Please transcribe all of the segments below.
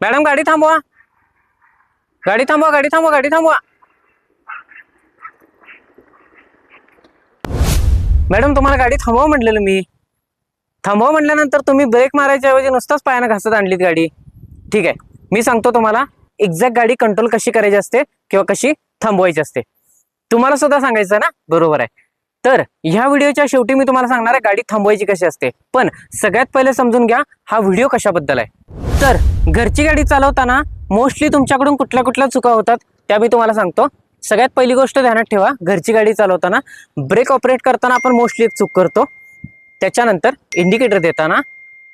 Madam गाडी थांबवा, गाडी थांबवा, गाडी थांबवा, गाडी थांबवा. मॅडम तुम्हाला गाडी थांबवा म्हटलेलं मी. थांबवा म्हटल्यानंतर तुम्ही ब्रेक मारायच्या ऐवजी नुसताच पायानं घासत आणलीत गाडी. ठीक आहे, मी सांगतो तुम्हाला एक्झॅक्ट गाडी कंट्रोल कशी करायची असते किंवा कशी थांबवायची असते. तुम्हाला सुद्धा सांगायचं ना, बरोबर आहे. तर ह्या व्हिडिओच्या शेवटी मी तुम्हाला सांगणार आहे गाडी थांबवायची कशी असते. पण सगळ्यात पहिले समजून घ्या हा व्हिडिओ कशाबद्दल आहे. तर घरची गाडी चालवताना मोस्टली तुमच्याकडून कुठल्या कुठल्या चुका होतात त्या मी तुम्हाला सांगतो. सगळ्यात पहिली गोष्ट ध्यानात ठेवा, घरची गाडी चालवताना ब्रेक ऑपरेट करताना आपण मोस्टली एक चूक करतो. त्याच्यानंतर इंडिकेटर देताना,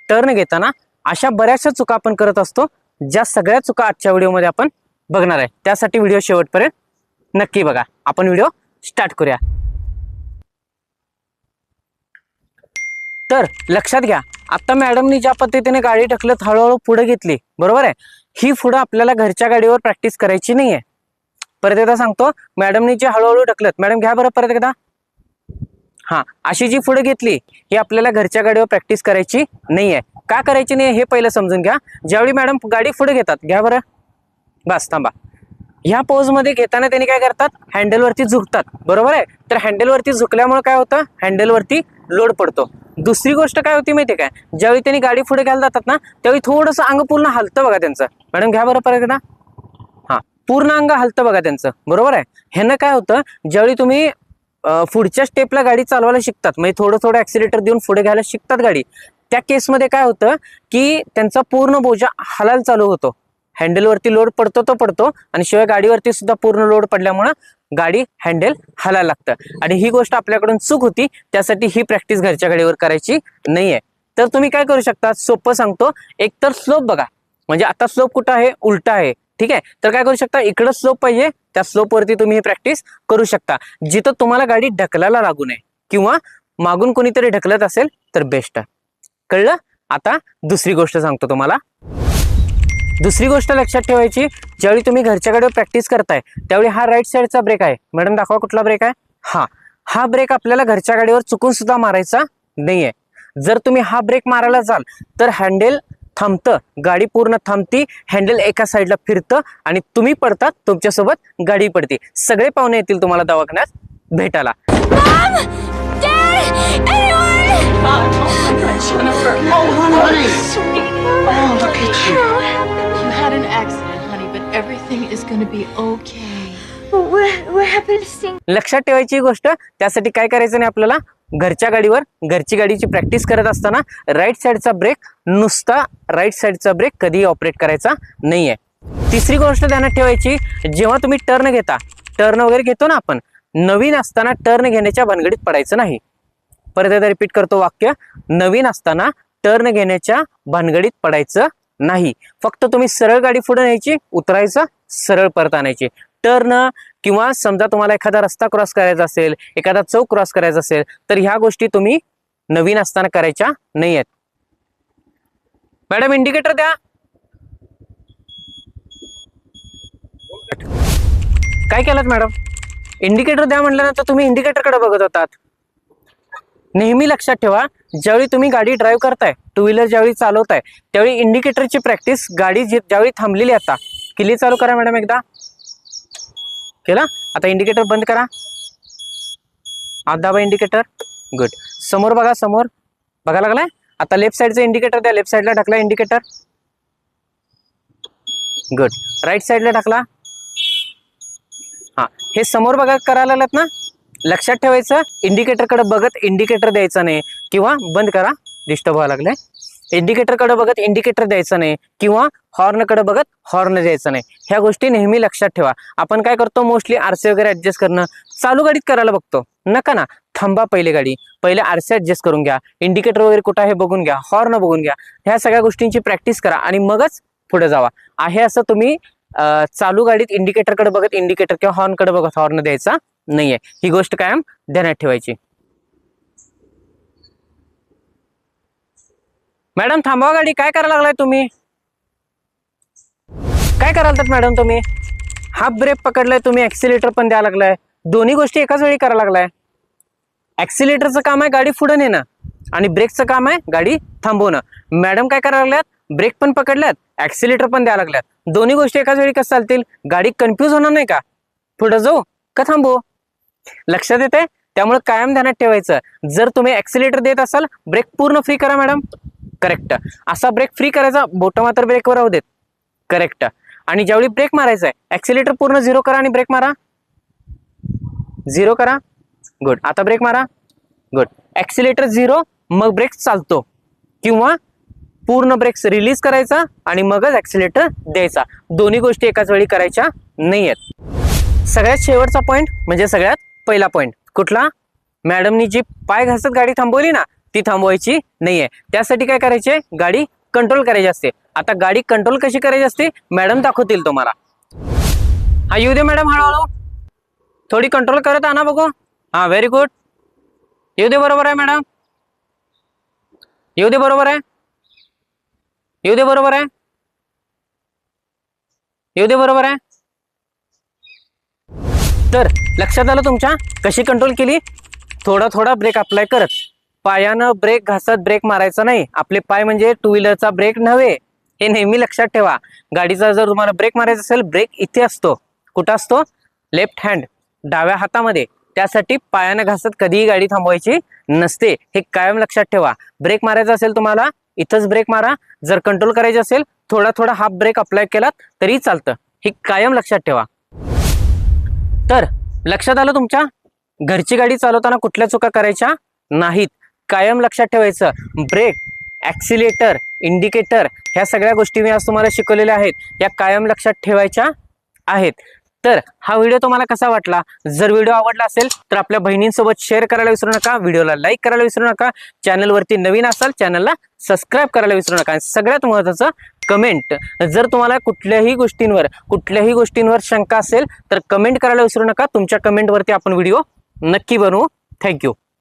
टर्न घेताना अशा बऱ्याचशा चुका आपण करत असतो, ज्या सगळ्या चुका आजच्या व्हिडिओमध्ये आपण बघणार आहे. त्यासाठी व्हिडिओ शेवटपर्यंत नक्की बघा. आपण व्हिडिओ स्टार्ट करूया. तर लक्षात घ्या, आता मॅडमनी ज्या पद्धतीने गाडी ढकलत हळूहळू पुढे घेतली, बरोबर आहे, ही पुढे आपल्याला घरच्या गाडीवर प्रॅक्टिस करायची नाहीये. परत एकदा सांगतो, मॅडमनी जे हळूहळू ढकलत, मॅडम घ्या बरं परत एकदा. हा, अशी जी पुढे घेतली ही आपल्याला घरच्या गाडीवर प्रॅक्टिस करायची नाहीये. का करायची नाही हे पहिलं समजून घ्या. ज्यावेळी मॅडम गाडी पुढे घेतात, घ्या बरं, बस थांबा. ह्या पोज मध्ये घेताना त्यांनी काय करतात, हँडलवरती झुकतात, बरोबर आहे. तर हँडलवरती झुकल्यामुळे काय होतं, हँडलवरती लोड पडतो. दुसरी गोष्ट काय होती माहिती काय, ज्यावेळी त्यांनी गाडी पुढे घ्यायला जातात ना, त्यावेळी थोडंसं अंग पूर्ण हलतं बघा त्यांचं. मॅडम घ्या बरं परत एकदा. हा, पूर्ण अंग हलतं बघा त्यांचं, बरोबर आहे. ह्यानं काय होतं, ज्यावेळी तुम्ही पुढच्या स्टेपला गाडी चालवायला शिकतात, म्हणजे थोडं थोडं ऍक्सिलेटर देऊन पुढे घ्यायला शिकतात गाडी, त्या केसमध्ये काय होतं की त्यांचा पूर्ण बोजा हलायला चालू होतो. हँडलवरती लोड पडतो तो पडतो, आणि शिवाय गाडीवरती सुद्धा पूर्ण लोड पडल्यामुळे गाडी हँडल हलायला लागतं. आणि ही गोष्ट आपल्याकडून चूक होती. त्यासाठी ही प्रॅक्टिस घरच्या गाडीवर करायची नाहीये. तर तुम्ही काय करू शकता, सोपं सांगतो, एकतर स्लोप बघा, म्हणजे आता स्लोप कुठं आहे, उलटा आहे, ठीक आहे. तर काय करू शकता, इकडं स्लोप पाहिजे, त्या स्लोप वरती तुम्ही ही प्रॅक्टिस करू शकता, जिथं तुम्हाला गाडी ढकलायला लागू नये किंवा मागून कोणीतरी ढकलत असेल तर बेस्ट. कळलं. आता दुसरी गोष्ट सांगतो तुम्हाला. दुसरी गोष्ट लक्षात ठेवायची, ज्यावेळी तुम्ही घरच्या गाडीवर प्रॅक्टिस करताय त्यावेळी हा राईट साईडचा ब्रेक आहे. मॅडम दाखवा कुठला ब्रेक आहे. हा ब्रेक आपल्याला घरच्या गाडीवर चुकून सुद्धा मारायचा नाहीये. जर तुम्ही हा ब्रेक मारायला जाल तर हँडल थांबतं, गाडी पूर्ण थांबती, हँडल एका साईडला फिरतं आणि तुम्ही पडतात, तुमच्यासोबत गाडी पडते. सगळे पाहुणे येतील तुम्हाला दवाखान्यात भेटायला. लक्षात ठेवायची गोष्ट, त्यासाठी काय करायचं नाही आपल्याला, घरच्या गाडीवर घरची गाडीची प्रॅक्टिस करत असताना राईट साईडचा ब्रेक, नुसता राईट साईडचा ब्रेक कधीही ऑपरेट करायचा नाहीये. तिसरी गोष्ट ध्यानात ठेवायची, जेव्हा तुम्ही टर्न घेता, टर्न वगैरे घेतो ना आपण, नवीन असताना टर्न घेण्याच्या भानगडीत पडायचं नाही. परत एकदा रिपीट करतो वाक्य, नवीन असताना टर्न घेण्याच्या भानगडीत पडायचं नाही. फक्त तुम्ही सरळ गाडी पुढे न्यायची, उतरायचं, सरळ परत आणायची. टर्न किंवा समजा तुम्हाला एखादा रस्ता क्रॉस करायचा असेल, एखादा चौक क्रॉस करायचा असेल, तर ह्या गोष्टी तुम्ही नवीन असताना करायच्या नाहीयेत. मॅडम इंडिकेटर द्या. काय केलं मॅडम, इंडिकेटर द्या म्हटल्यानंतर तुम्ही इंडिकेटरकडे बघत होतात. नेहमी लक्षात ठेवा, ज्यावेळी तुम्ही गाडी ड्राईव्ह करताय, टू व्हीलर ज्यावेळी चालवताय, त्यावेळी इंडिकेटरची प्रॅक्टिस गाडी ज्यावेळी थांबलेली, आता किल्ली चालू करा मॅडम, एकदा केला. आता इंडिकेटर बंद करा, आत दाबा इंडिकेटर, गुड. समोर बघा, समोर बघा लागलाय. आता लेफ्ट साईडचं इंडिकेटर द्या, लेफ्ट साईडला ढकला इंडिकेटर, गुड. राईट साईडला ढकला. हा, हे समोर बघा करायला लागलात ना. लक्षात ठेवायचं, इंडिकेटरकडे बघत इंडिकेटर द्यायचं नाही, किंवा बंद करा, डिस्टर्ब व्हायला लागले. इंडिकेटरकडे बघत इंडिकेटर द्यायचं नाही, किंवा हॉर्नकडे बघत हॉर्न द्यायचं नाही. ह्या गोष्टी नेहमी लक्षात ठेवा. आपण काय करतो, मोस्टली आरसे वगैरे ऍडजस्ट करणं चालू गाडीत करायला बघतो. नका ना, थांबा, पहिले गाडी, पहिले आरसे ऍडजस्ट करून घ्या, इंडिकेटर वगैरे कुठं आहे बघून घ्या, हॉर्न बघून घ्या. ह्या सगळ्या गोष्टींची प्रॅक्टिस करा आणि मगच पुढे जावा. आहे असं तुम्ही चालू गाडीत इंडिकेटरकडे बघत इंडिकेटर किंवा हॉर्नकडे बघत हॉर्न द्यायचा नाहीये. ही गोष्ट कायम ध्यानात ठेवायची. मॅडम थांबवा गाडी, काय करायला लागलाय तुम्ही, काय कराल मॅडम तुम्ही. हाफ ब्रेक पकडलाय तुम्ही, ऍक्सिलेटर पण द्यायला लागलाय, दोन्ही गोष्टी एकाच वेळी करायला लागलाय. ऍक्सिलेटरचं काम आहे गाडी पुढे नेणं, आणि ब्रेकचं काम आहे गाडी थांबवणं. मॅडम काय करायला लागल्यात, ब्रेक पण पकडल्यात, ऍक्सिलेटर पण द्यायला लागल्यात, दोन्ही गोष्टी एकाच वेळी कसं चालतील? गाडी कन्फ्यूज होणार नाही का? पुढे जाऊ का थांबू? लक्षात येते? त्यामुळे कायम ध्यानात ठेवायचं, जर तुम्ही ऍक्सिलेटर देत असाल, ब्रेक पूर्ण फ्री करा मॅडम. करेक्ट. असा ब्रेक फ्री करायचा, बोट मात्र ब्रेकवर राहू देत. करेक्ट. आणि ज्यावेळी ब्रेक मारायचा आहे, ऍक्सिलेटर पूर्ण 0 करा आणि ब्रेक मारा. 0 करा. गुड. आता ब्रेक मारा. गुड. ऍक्सिलेटर 0, मग ब्रेक चालतो, किंवा पूर्ण ब्रेक्स रिलीज करायचा आणि मगच ऍक्सिलेटर द्यायचा. दोन्ही गोष्टी एकाच वेळी करायच्या नाहीयेत. सगळ्यात शेवटचा पॉईंट म्हणजे सगळ्यात पहिला पॉईंट कुठला? मॅडमनी जी पाय घासत गाडी थांबवली ना, ती थांबवायची नाहीये. त्यासाठी काय करायचे? गाडी कंट्रोल करायची असते. आता गाडी कंट्रोल कशी करायची असते मॅडम दाखवतील तुम्हाला. हा येऊ दे मॅडम, हळूहळू थोडी कंट्रोल करत आणा बघू. हा व्हेरी गुड. येऊ दे. बरोबर आहे मॅडम. येऊ दे. बरोबर आहे. येऊ दे. बरोबर आहे. येऊ दे. बरोबर आहे. तर लक्षात आलं तुमच्या कशी कंट्रोल केली? थोडा थोडा ब्रेक अप्लाय करत, पायानं ब्रेक घासत ब्रेक मारायचा नाही. आपले पाय म्हणजे टू व्हीलरचा ब्रेक नव्हे, हे नेहमी लक्षात ठेवा. गाडीचा जर तुम्हाला ब्रेक मारायचा असेल, ब्रेक इथे असतो. कुठं असतो? लेफ्ट हँड, डाव्या हातामध्ये. त्यासाठी पायानं घासत कधीही गाडी थांबवायची नसते, हे कायम लक्षात ठेवा. ब्रेक मारायचा असेल तुम्हाला, इथंच ब्रेक मारा. जर कंट्रोल करायचे असेल, थोडा थोडा हाफ ब्रेक अप्लाय केलात तरी चालतं, हे कायम लक्षात ठेवा. तर लक्षात आलं तुमच्या? घरची गाडी चालवताना कुठल्या चुका करायच्या नाहीत. कायम लक्षात ठेवायचं, ब्रेक, ऍक्सिलेटर, इंडिकेटर, ह्या सगळ्या गोष्टी मी आज तुम्हाला शिकवलेल्या आहेत, या कायम लक्षात ठेवायच्या आहेत. तर हा व्हिडिओ तुम्हाला कसा वाटला? जर व्हिडिओ आवडला असेल तर आपल्या बहिणींसोबत शेअर करायला विसरू नका, व्हिडिओला लाईक करायला विसरू नका, चॅनलवरती नवीन असाल चॅनलला सबस्क्राईब करायला विसरू नका. आणि सगळ्यात महत्त्वाचं कमेंट. जर तुम्हाला कुठल्याही गोष्टींवर शंका असेल तर कमेंट करायला विसरू नका. तुमच्या कमेंटवरती आपण व्हिडिओ नक्की बनवू. थँक्यू.